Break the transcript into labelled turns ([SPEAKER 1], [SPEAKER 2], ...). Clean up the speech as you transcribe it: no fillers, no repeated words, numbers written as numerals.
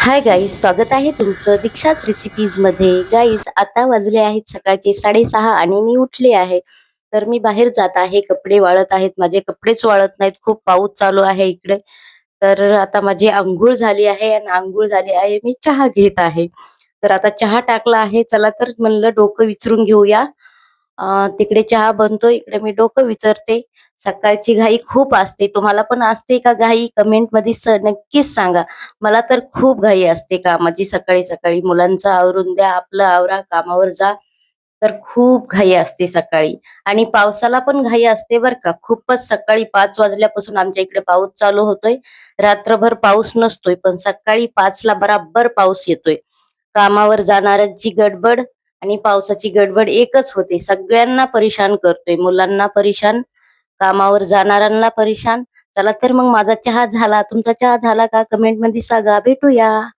[SPEAKER 1] Hi guys, स्वागत आहे तुमचं दीक्षाच रेसिपीज मध्ये. गाईज, आता वाजले आहेत सकाळचे 6:30 आणि मी उठले आहे. तर मी बाहेर जात आहे, कपडे वाळत आहेत. माझे कपडेच वाळत नाहीत, खूप पाऊस चालू आहे इकडे. तर आता माझी अंघोळ झाली आहे आणि अंघोळ झाली आहे, मी चहा घेत आहे. तर आता चहा टाकला आहे, चला तर म्हणलं डोकं विचारून घेऊया. तिकडे चहा बनतोय, इकडे मी डोकं विचारते. सकाळची घाई खूप असते, तुम्हाला पण असते का घाई? कमेंट मध्ये नक्कीच सांगा. मला तर खूप घाई असते कामाची. सकाळी सकाळी मुलांचं आवरून द्या, आपलं आवरा, कामावर जा. तर खूप घाई असते सकाळी. आणि पावसाला पण घाई असते बर का. खूपच सकाळी 5 वाजल्यापासून आमच्या इकडे पाऊस चालू होतोय. रात्रभर पाऊस नसतोय, पण सकाळी 5ला बराबर पाऊस येतोय. कामावर जाणाऱ्यांची गडबड आणि पावसाची गडबड एकच होते. सगळ्यांना परेशान करतोय, मुलांना परेशान, कामावर जाणाऱ्यांना परेशान. चला तर मग माझा चहा झाला, तुमचा चहा झाला का? कमेंट मध्ये सांगा. भेटूया.